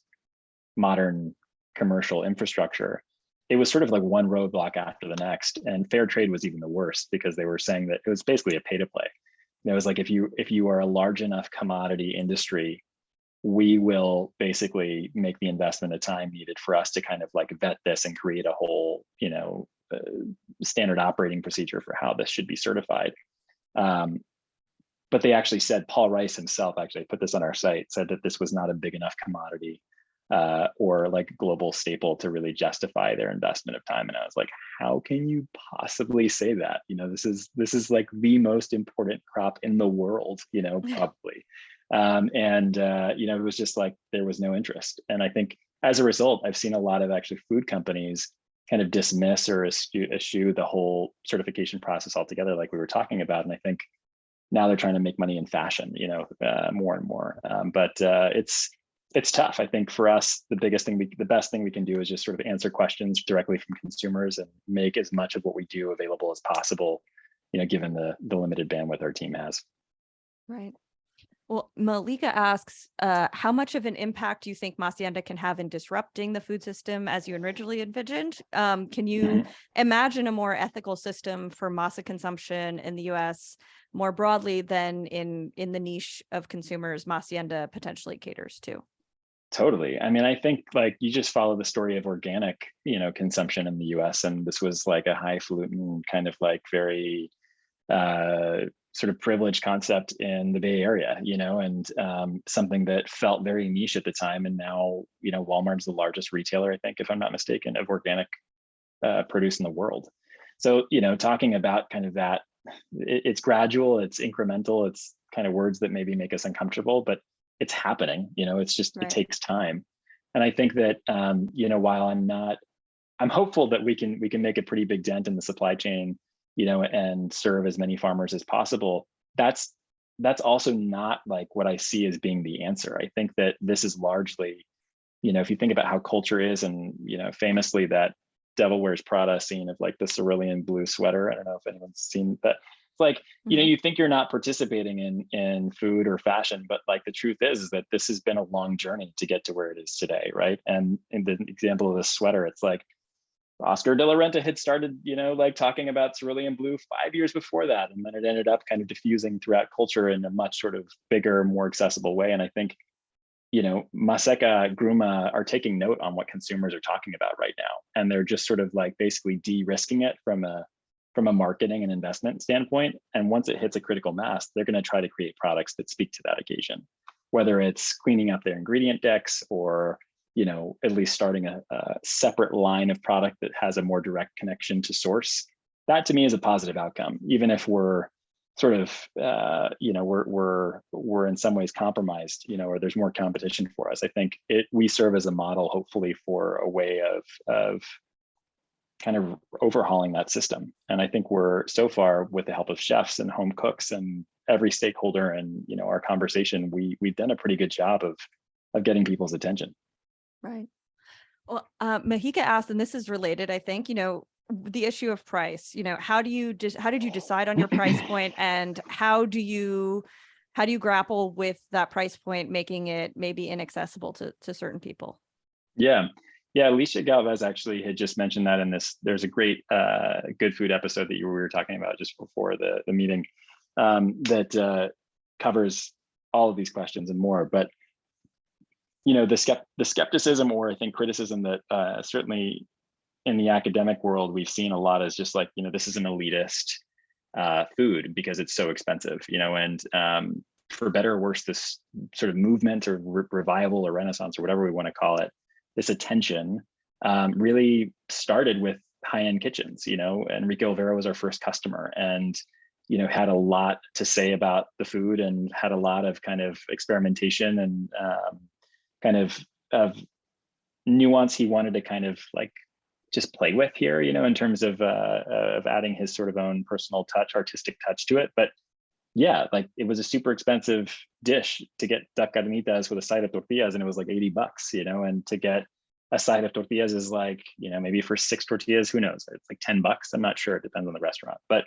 modern commercial infrastructure, it was sort of like one roadblock after the next. And fair trade was even the worst, because they were saying that it was basically a pay to play. It was like, if you are a large enough commodity industry, we will basically make the investment of time needed for us to kind of like vet this and create a whole, standard operating procedure for how this should be certified. But they actually said, Paul Rice himself actually put this on our site, said that this was not a big enough commodity or like global staple to really justify their investment of time. And I was like, how can you possibly say that? This is like the most important crop in the world, probably. It was just like, there was no interest. And I think as a result, I've seen a lot of actually food companies kind of dismiss or eschew the whole certification process altogether, like we were talking about. And I think now they're trying to make money in fashion, more and more. But it's tough. I think for us, the best thing we can do is just sort of answer questions directly from consumers and make as much of what we do available as possible, given the limited bandwidth our team has. Right. Well, Malika asks, how much of an impact do you think Masienda can have in disrupting the food system as you originally envisioned? Can you imagine a more ethical system for masa consumption in the US more broadly than in the niche of consumers Masienda potentially caters to? Totally. I mean, I think like you just follow the story of organic, consumption in the US, and this was like a highfalutin kind of like very sort of privileged concept in the Bay Area, and something that felt very niche at the time. And now, Walmart's the largest retailer, I think, if I'm not mistaken, of organic produce in the world. So, talking about kind of that, it's gradual, it's incremental, it's kind of words that maybe make us uncomfortable, but it's happening, it's just, Right. It takes time. And I think that, while I'm hopeful that we can make a pretty big dent in the supply chain, and serve as many farmers as possible. That's also not like what I see as being the answer. I think that this is largely, if you think about how culture is, and, famously that Devil Wears Prada scene of like the cerulean blue sweater. I don't know if anyone's seen that. It's like, you think you're not participating in food or fashion, but like the truth is that this has been a long journey to get to where it is today, right? And in the example of this sweater, it's like, Oscar de la Renta had started, like talking about cerulean blue 5 years before that. And then it ended up kind of diffusing throughout culture in a much sort of bigger, more accessible way. And I think, Maseka, Gruma are taking note on what consumers are talking about right now. And they're just sort of like basically de-risking it from a marketing and investment standpoint. And once it hits a critical mass, they're going to try to create products that speak to that occasion, whether it's cleaning up their ingredient decks or at least starting a separate line of product that has a more direct connection to source. That to me is a positive outcome, even if we're sort of, we're in some ways compromised, or there's more competition for us. I think we serve as a model, hopefully, for a way of kind of overhauling that system. And I think we're so far, with the help of chefs and home cooks and every stakeholder and our conversation, we've done a pretty good job of getting people's attention. Right. Well, Mahika asked, and this is related, I think, the issue of price, how did you decide on your price point, and how do you grapple with that price point, making it maybe inaccessible to certain people? Yeah. Alicia Galvez actually had just mentioned that in this, there's a great good food episode that we were talking about just before the meeting that covers all of these questions and more. But the skepticism, or I think criticism that certainly in the academic world we've seen a lot, is just like, this is an elitist food because it's so expensive, and for better or worse, this sort of movement or revival or renaissance or whatever we want to call it, this attention really started with high-end kitchens. Enrique Olvera was our first customer, and had a lot to say about the food, and had a lot of kind of experimentation and kind of nuance he wanted to kind of like just play with here, in terms of adding his sort of own personal touch, artistic touch to it. But yeah, like it was a super expensive dish to get duck carnitas with a side of tortillas, and it was like $80, and to get a side of tortillas is like, maybe for 6 tortillas, who knows? It's like $10. I'm not sure. It depends on the restaurant. But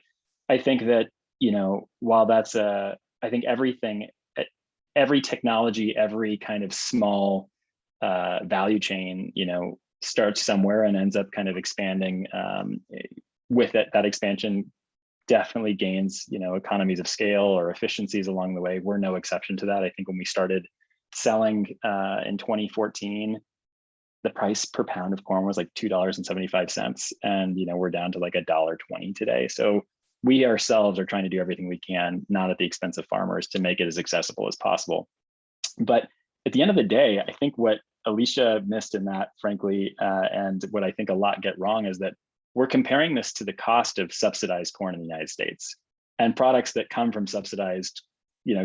I think that, while that's I think every technology, every kind of small value chain, starts somewhere and ends up kind of expanding. With it, that expansion definitely gains, economies of scale or efficiencies along the way. We're no exception to that. I think when we started selling in 2014, the price per pound of corn was like $2.75, and we're down to like $1.20 today. So we ourselves are trying to do everything we can, not at the expense of farmers, to make it as accessible as possible. But at the end of the day, I think what Alicia missed in that, frankly, and what I think a lot get wrong, is that we're comparing this to the cost of subsidized corn in the United States and products that come from subsidized,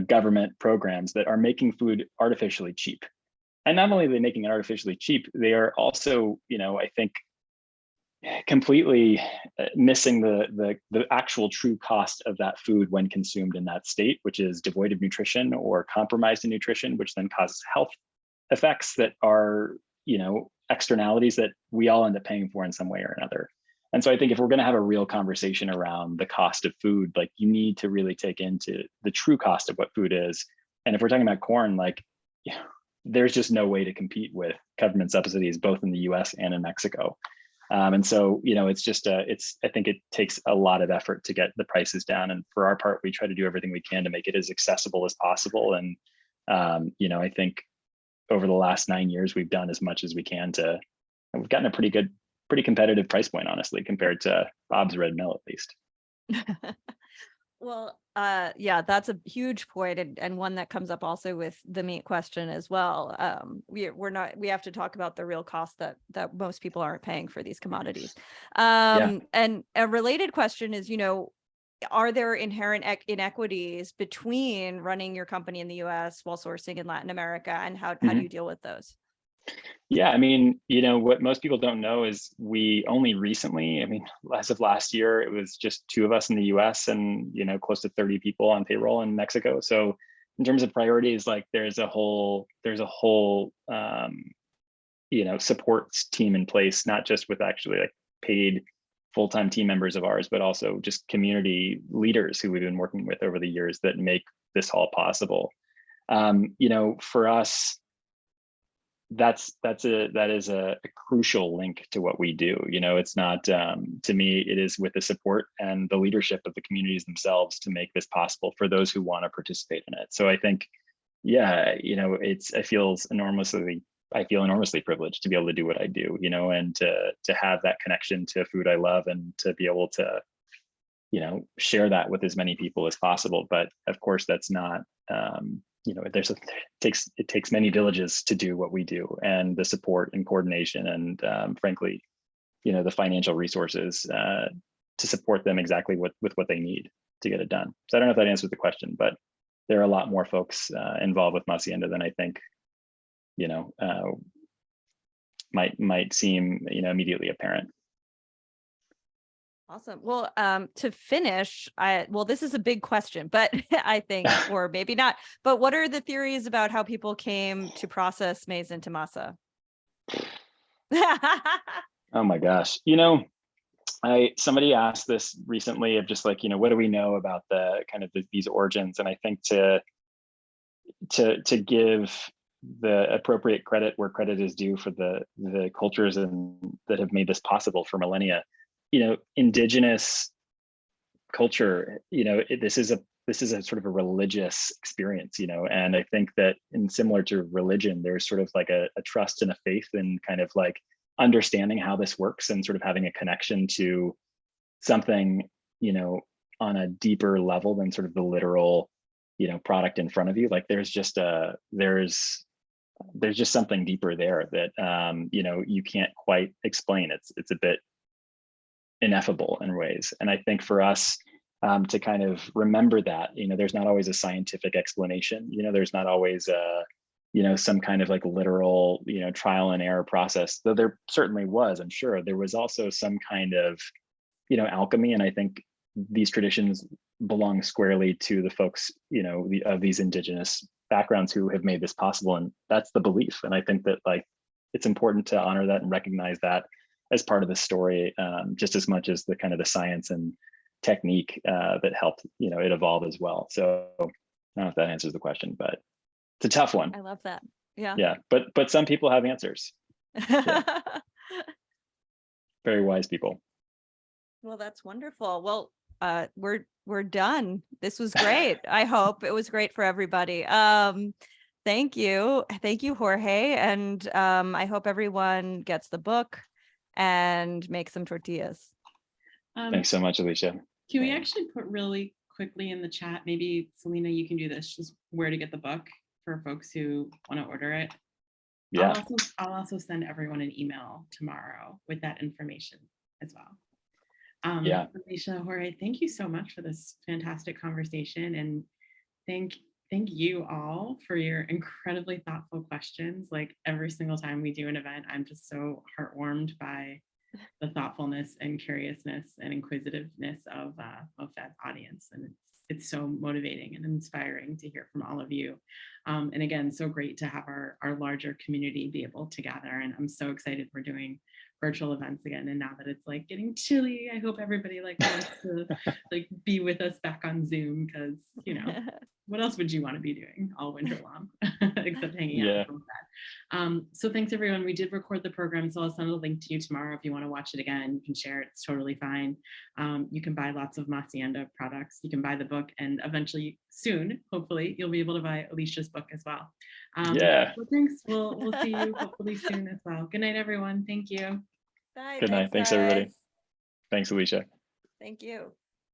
government programs that are making food artificially cheap. And not only are they making it artificially cheap, they are also, I think, completely missing the actual true cost of that food when consumed in that state, which is devoid of nutrition or compromised in nutrition, which then causes health effects that are, externalities that we all end up paying for in some way or another. And so I think if we're going to have a real conversation around the cost of food, like, you need to really take into the true cost of what food is. And if we're talking about corn, like, there's just no way to compete with government subsidies, both in the US and in Mexico. And so, it's just, I think it takes a lot of effort to get the prices down. And for our part, we try to do everything we can to make it as accessible as possible. And, I think over the last 9 years, we've done as much as we can we've gotten a pretty competitive price point, honestly, compared to Bob's Red Mill, at least. Well, yeah, that's a huge point, and one that comes up also with the meat question as well. We have to talk about the real cost that most people aren't paying for these commodities. And a related question is, are there inherent inequities between running your company in the US while sourcing in Latin America, and how do you deal with those? Yeah, I mean, what most people don't know is we only recently, as of last year, it was just 2 of us in the US and, close to 30 people on payroll in Mexico. So in terms of priorities, like, there's a whole support team in place, not just with actually like paid full-time team members of ours, but also just community leaders who we've been working with over the years that make this all possible. For us, that is a crucial link to what we do. It's not, to me, it is with the support and the leadership of the communities themselves to make this possible for those who want to participate in it. So I think, I feel enormously privileged to be able to do what I do, and to have that connection to food I love, and to be able to, share that with as many people as possible. But of course, that's not, it takes many villages to do what we do, and the support and coordination, and frankly, the financial resources to support them exactly with what they need to get it done. So I don't know if that answers the question, but there are a lot more folks involved with Masienda than I think, might seem, immediately apparent. Awesome. Well, to finish, this is a big question, but I think, or maybe not, but what are the theories about how people came to process maize into masa? Oh my gosh. Somebody asked this recently of just like, what do we know about the kind of these origins? And I think to give the appropriate credit where credit is due for the cultures that have made this possible for millennia, indigenous culture, this is a sort of a religious experience, and I think that similar to religion, there's sort of like a trust and a faith in kind of like understanding how this works, and sort of having a connection to something, on a deeper level than sort of the literal, product in front of you. Like, there's just something deeper there that, you can't quite explain. It's a bit ineffable in ways. And I think for us, to kind of remember that, there's not always a scientific explanation, there's not always some kind of like literal, trial and error process, though there certainly was. I'm sure there was also some kind of, alchemy. And I think these traditions belong squarely to the folks, of these indigenous backgrounds who have made this possible. And that's the belief. And I think that, like, it's important to honor that and recognize that as part of the story, just as much as the kind of the science and technique that helped, it evolve as well. So I don't know if that answers the question, but it's a tough one. I love that. Yeah. Yeah. But some people have answers. Yeah. very wise people. Well, that's wonderful. Well, we're done. This was great. I hope it was great for everybody. Thank you, Jorge, and I hope everyone gets the book and make some tortillas. Thanks so much, Alicia. Can we actually put really quickly in the chat, maybe Selena, you can do this, just where to get the book for folks who want to order it? Yeah. I'll also send everyone an email tomorrow with that information as well. Yeah. Alicia, Jorge, thank you so much for this fantastic conversation, and thank you all for your incredibly thoughtful questions. Like every single time we do an event, I'm just so heartwarmed by the thoughtfulness and curiousness and inquisitiveness of MOFAD's audience, and it's so motivating and inspiring to hear from all of you. And again, so great to have our larger community be able to gather. And I'm so excited we're doing virtual events again. And now that it's like getting chilly, I hope everybody like wants to like be with us back on Zoom, because you know, what else would you want to be doing all winter long except hanging out? Yeah. With that. So thanks everyone. We did record the program, so I'll send a link to you tomorrow if you want to watch it again. You can share it, it's totally fine. You can buy lots of Masienda products. You can buy the book, and eventually soon, hopefully, you'll be able to buy Alicia's book as well. Yeah. So thanks. We'll see you hopefully soon as well. Good night, everyone. Thank you. Bye. Good night. Thanks, everybody. Thanks, Alicia. Thank you.